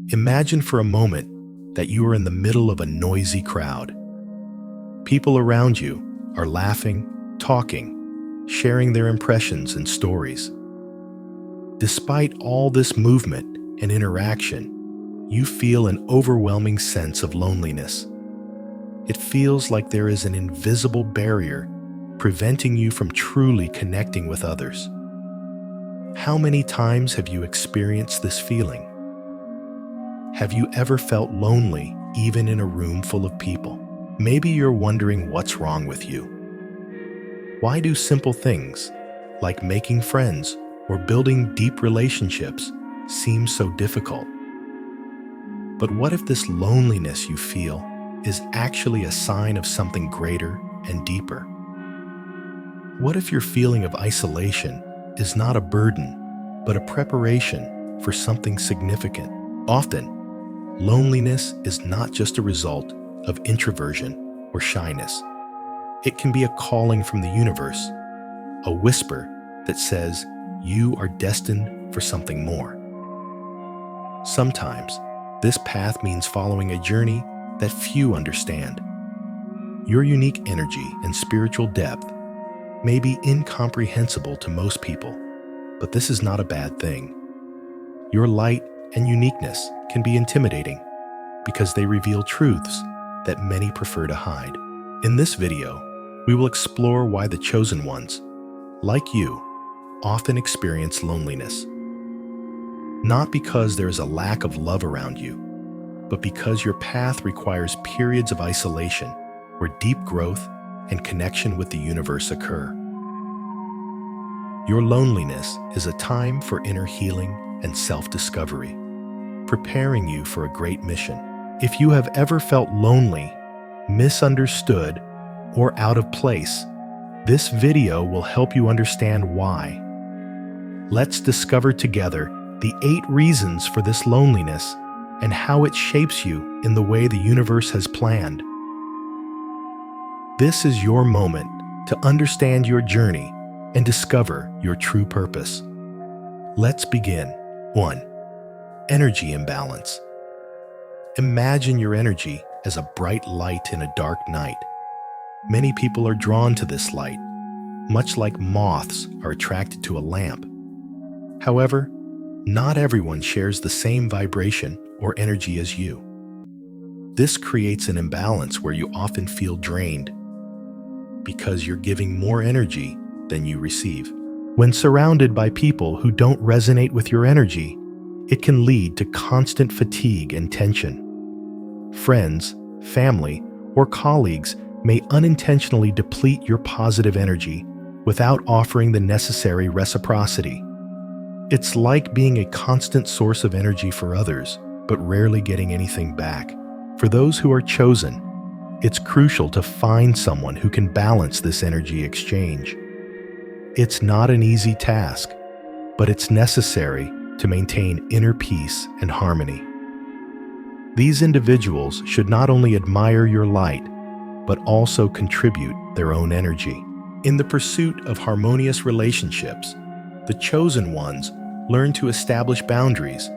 Imagine for a moment that you are in the middle of a noisy crowd. People around you are laughing, talking, sharing their impressions and stories. Despite all this movement and interaction, you feel an overwhelming sense of loneliness. It feels like there is an invisible barrier preventing you from truly connecting with others. How many times have you experienced this feeling? Have you ever felt lonely even in a room full of people? Maybe you're wondering what's wrong with you. Why do simple things, like making friends or building deep relationships, seem so difficult? But what if this loneliness you feel is actually a sign of something greater and deeper? What if your feeling of isolation is not a burden, but a preparation for something significant? Often, loneliness is not just a result of introversion or shyness. It can be a calling from the universe, a whisper that says you are destined for something more. Sometimes, this path means following a journey that few understand. Your unique energy and spiritual depth may be incomprehensible to most people, but this is not a bad thing. Your light and uniqueness can be intimidating because they reveal truths that many prefer to hide. In this video, we will explore why the chosen ones, like you, often experience loneliness. Not because there is a lack of love around you, but because your path requires periods of isolation where deep growth and connection with the universe occur. Your loneliness is a time for inner healing and self-discovery, preparing you for a great mission. If you have ever felt lonely, misunderstood, or out of place, this video will help you understand why. Let's discover together the 8 reasons for this loneliness and how it shapes you in the way the universe has planned. This is your moment to understand your journey and discover your true purpose. Let's begin. 1. Energy imbalance. Imagine your energy as a bright light in a dark night. Many people are drawn to this light, much like moths are attracted to a lamp. However, not everyone shares the same vibration or energy as you. This creates an imbalance where you often feel drained because you're giving more energy than you receive. When surrounded by people who don't resonate with your energy, it can lead to constant fatigue and tension. Friends, family, or colleagues may unintentionally deplete your positive energy without offering the necessary reciprocity. It's like being a constant source of energy for others, but rarely getting anything back. For those who are chosen, it's crucial to find someone who can balance this energy exchange. It's not an easy task, but it's necessary to maintain inner peace and harmony. These individuals should not only admire your light, but also contribute their own energy. In the pursuit of harmonious relationships, the chosen ones learn to establish boundaries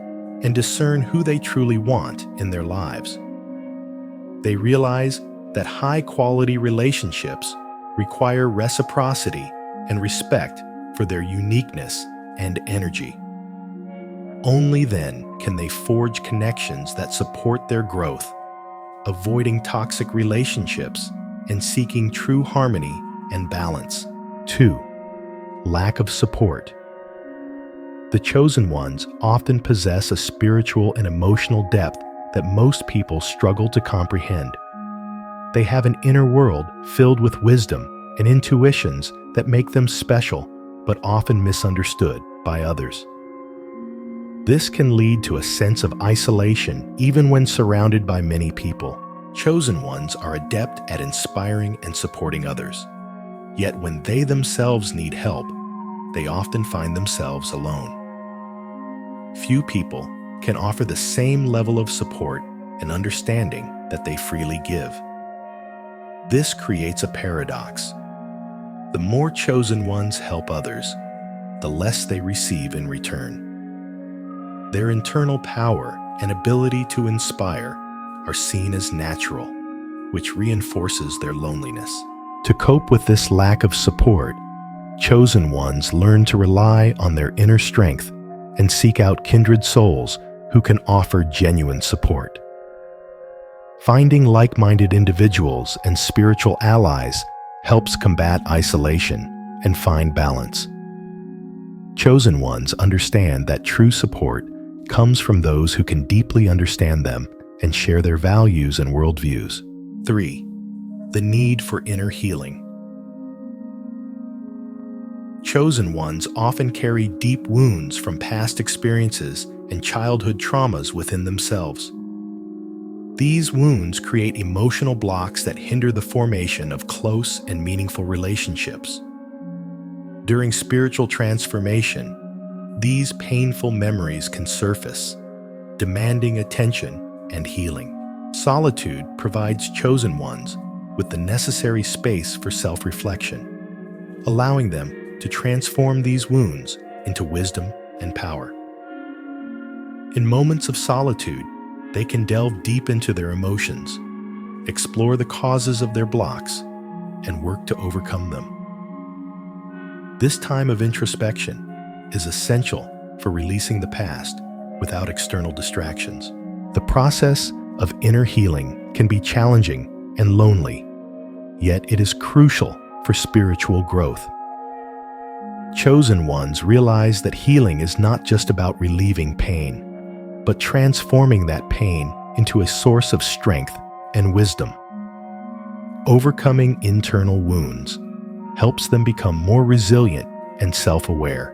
and discern who they truly want in their lives. They realize that high-quality relationships require reciprocity and respect for their uniqueness and energy. Only then can they forge connections that support their growth, avoiding toxic relationships and seeking true harmony and balance. 2. Lack of support. The chosen ones often possess a spiritual and emotional depth that most people struggle to comprehend. They have an inner world filled with wisdom and intuitions that make them special, but often misunderstood by others. This can lead to a sense of isolation even when surrounded by many people. Chosen ones are adept at inspiring and supporting others. Yet when they themselves need help, they often find themselves alone. Few people can offer the same level of support and understanding that they freely give. This creates a paradox. The more chosen ones help others, the less they receive in return. Their internal power and ability to inspire are seen as natural, which reinforces their loneliness. To cope with this lack of support, chosen ones learn to rely on their inner strength and seek out kindred souls who can offer genuine support. Finding like-minded individuals and spiritual allies helps combat isolation and find balance. Chosen ones understand that true support comes from those who can deeply understand them and share their values and worldviews. 3. The need for inner healing. Chosen ones often carry deep wounds from past experiences and childhood traumas within themselves. These wounds create emotional blocks that hinder the formation of close and meaningful relationships. During spiritual transformation, these painful memories can surface, demanding attention and healing. Solitude provides chosen ones with the necessary space for self-reflection, allowing them to transform these wounds into wisdom and power. In moments of solitude, they can delve deep into their emotions, explore the causes of their blocks, and work to overcome them. This time of introspection is essential for releasing the past without external distractions. The process of inner healing can be challenging and lonely, yet it is crucial for spiritual growth. Chosen ones realize that healing is not just about relieving pain, but transforming that pain into a source of strength and wisdom. Overcoming internal wounds helps them become more resilient and self-aware,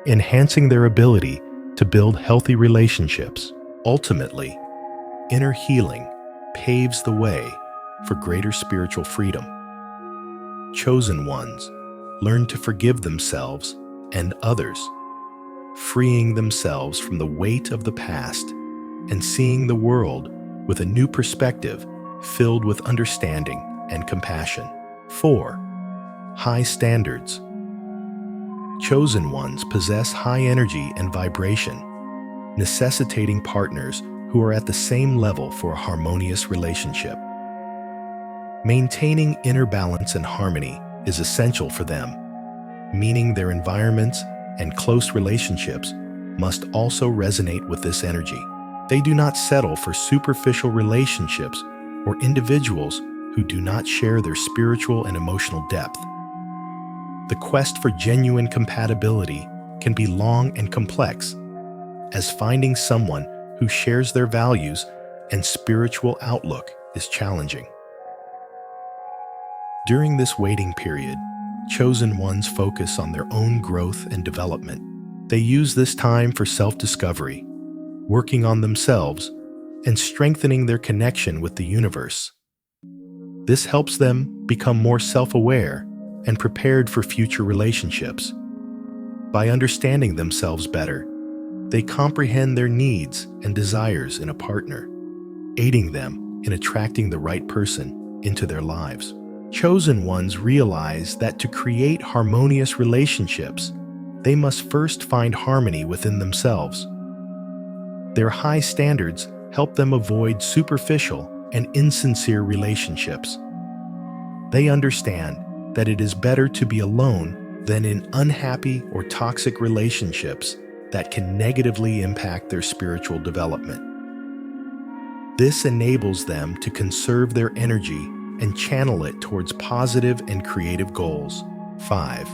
enhancing their ability to build healthy relationships. Ultimately, inner healing paves the way for greater spiritual freedom. Chosen ones learn to forgive themselves and others, freeing themselves from the weight of the past and seeing the world with a new perspective filled with understanding and compassion. 4. High standards. Chosen ones possess high energy and vibration, necessitating partners who are at the same level for a harmonious relationship. Maintaining inner balance and harmony is essential for them, meaning their environments and close relationships must also resonate with this energy. They do not settle for superficial relationships or individuals who do not share their spiritual and emotional depth. The quest for genuine compatibility can be long and complex, as finding someone who shares their values and spiritual outlook is challenging. During this waiting period, chosen ones focus on their own growth and development. They use this time for self-discovery, working on themselves, and strengthening their connection with the universe. This helps them become more self-aware and prepared for future relationships. By understanding themselves better, they comprehend their needs and desires in a partner, aiding them in attracting the right person into their lives. Chosen ones realize that to create harmonious relationships, they must first find harmony within themselves. Their high standards help them avoid superficial and insincere relationships. They understand that it is better to be alone than in unhappy or toxic relationships that can negatively impact their spiritual development. This enables them to conserve their energy and channel it towards positive and creative goals. 5.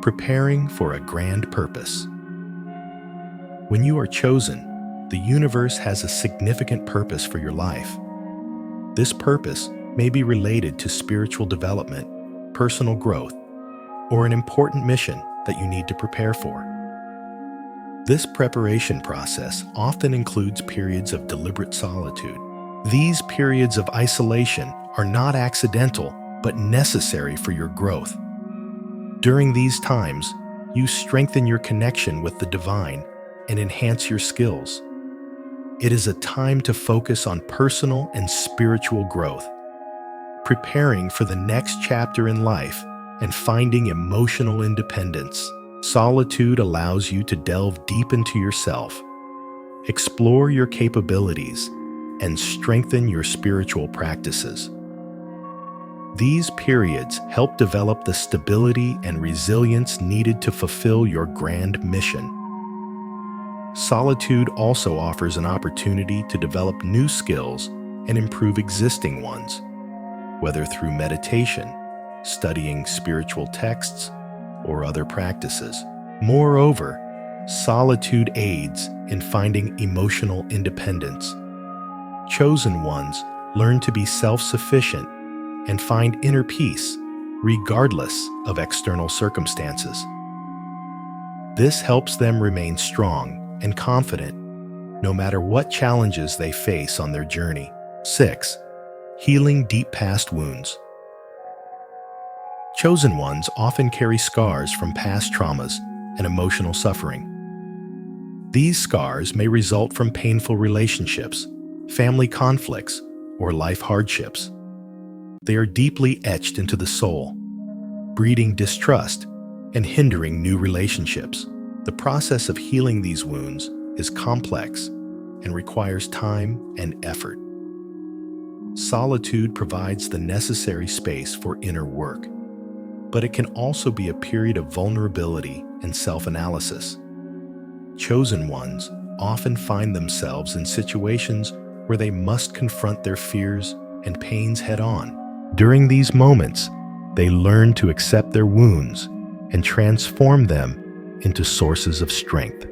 Preparing for a grand purpose. When you are chosen, the universe has a significant purpose for your life. This purpose may be related to spiritual development, personal growth, or an important mission that you need to prepare for. This preparation process often includes periods of deliberate solitude. These periods of isolation are not accidental, but necessary for your growth. During these times, you strengthen your connection with the divine and enhance your skills. It is a time to focus on personal and spiritual growth, preparing for the next chapter in life and finding emotional independence. Solitude allows you to delve deep into yourself, explore your capabilities, and strengthen your spiritual practices. These periods help develop the stability and resilience needed to fulfill your grand mission. Solitude also offers an opportunity to develop new skills and improve existing ones, whether through meditation, studying spiritual texts, or other practices. Moreover, solitude aids in finding emotional independence. Chosen ones learn to be self-sufficient and find inner peace, regardless of external circumstances. This helps them remain strong and confident, no matter what challenges they face on their journey. 6. Healing deep past wounds. Chosen ones often carry scars from past traumas and emotional suffering. These scars may result from painful relationships, family conflicts, or life hardships. They are deeply etched into the soul, breeding distrust and hindering new relationships. The process of healing these wounds is complex and requires time and effort. Solitude provides the necessary space for inner work, but it can also be a period of vulnerability and self-analysis. Chosen ones often find themselves in situations where they must confront their fears and pains head-on. During these moments, they learn to accept their wounds and transform them into sources of strength.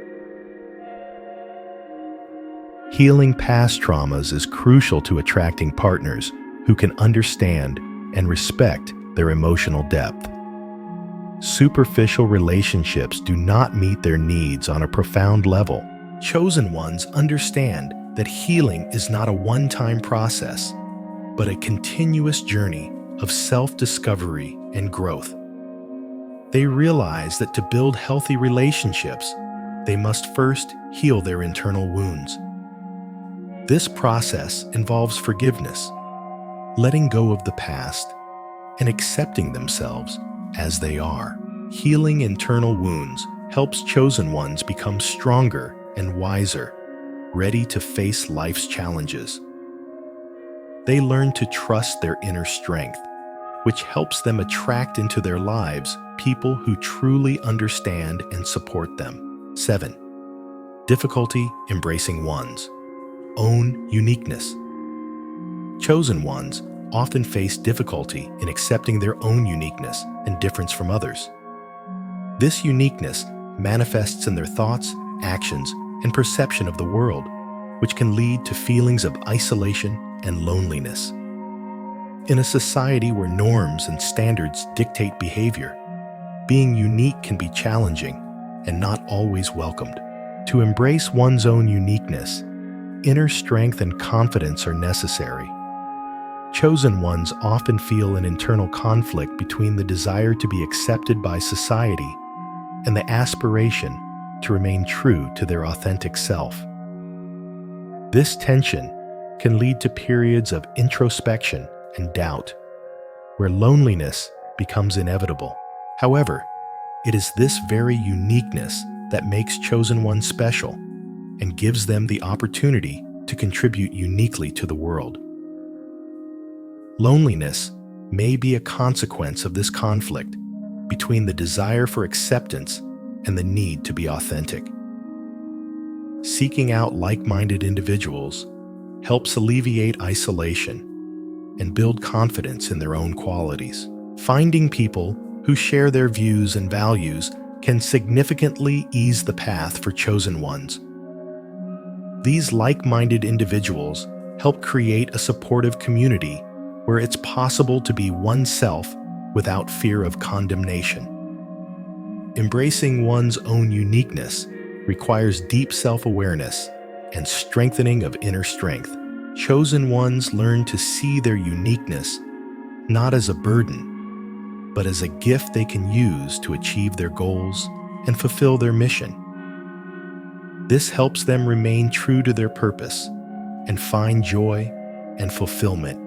Healing past traumas is crucial to attracting partners who can understand and respect their emotional depth. Superficial relationships do not meet their needs on a profound level. Chosen ones understand that healing is not a one-time process, but a continuous journey of self-discovery and growth. They realize that to build healthy relationships, they must first heal their internal wounds. This process involves forgiveness, letting go of the past, and accepting themselves as they are. Healing internal wounds helps chosen ones become stronger and wiser, ready to face life's challenges. They learn to trust their inner strength, which helps them attract into their lives people who truly understand and support them. 7. Difficulty embracing one's own uniqueness. Chosen ones often face difficulty in accepting their own uniqueness and difference from others. This uniqueness manifests in their thoughts, actions, and perception of the world, which can lead to feelings of isolation and loneliness. In a society where norms and standards dictate behavior, being unique can be challenging and not always welcomed. To embrace one's own uniqueness, inner strength and confidence are necessary. Chosen ones often feel an internal conflict between the desire to be accepted by society and the aspiration to remain true to their authentic self. This tension can lead to periods of introspection and doubt, where loneliness becomes inevitable. However, it is this very uniqueness that makes chosen ones special and gives them the opportunity to contribute uniquely to the world. Loneliness may be a consequence of this conflict between the desire for acceptance and the need to be authentic. Seeking out like-minded individuals helps alleviate isolation and build confidence in their own qualities. Finding people who share their views and values can significantly ease the path for chosen ones. These like-minded individuals help create a supportive community where it's possible to be oneself without fear of condemnation. Embracing one's own uniqueness requires deep self-awareness and strengthening of inner strength. Chosen ones learn to see their uniqueness not as a burden, but as a gift they can use to achieve their goals and fulfill their mission. This helps them remain true to their purpose and find joy and fulfillment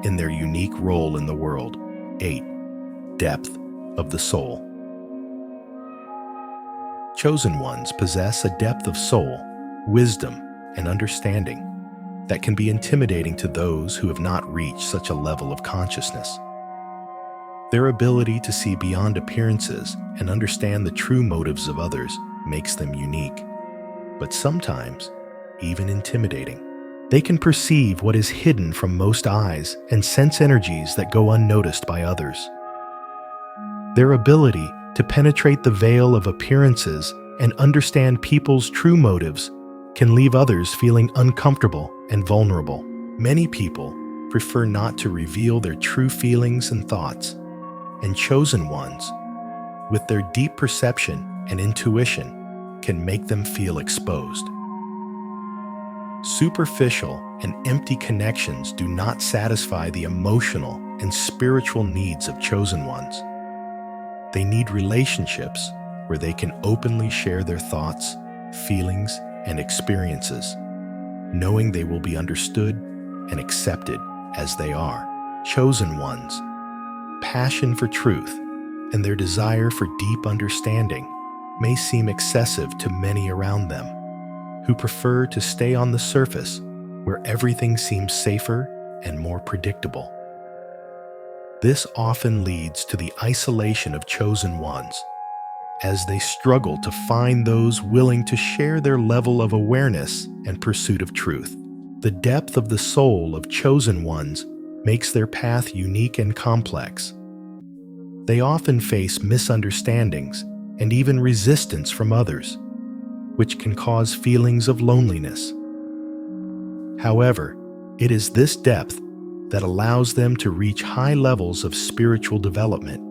in their unique role in the world. 8. Depth of the soul. Chosen ones possess a depth of soul, wisdom, and understanding that can be intimidating to those who have not reached such a level of consciousness. Their ability to see beyond appearances and understand the true motives of others makes them unique, but sometimes even intimidating. They can perceive what is hidden from most eyes and sense energies that go unnoticed by others. Their ability to penetrate the veil of appearances and understand people's true motives can leave others feeling uncomfortable and vulnerable. Many people prefer not to reveal their true feelings and thoughts, and chosen ones, with their deep perception and intuition, can make them feel exposed. Superficial and empty connections do not satisfy the emotional and spiritual needs of chosen ones. They need relationships where they can openly share their thoughts, feelings, and experiences, knowing they will be understood and accepted as they are. Chosen ones' passion for truth and their desire for deep understanding may seem excessive to many around them, who prefer to stay on the surface where everything seems safer and more predictable. This often leads to the isolation of chosen ones, as they struggle to find those willing to share their level of awareness and pursuit of truth. The depth of the soul of chosen ones makes their path unique and complex. They often face misunderstandings and even resistance from others, which can cause feelings of loneliness. However, it is this depth that allows them to reach high levels of spiritual development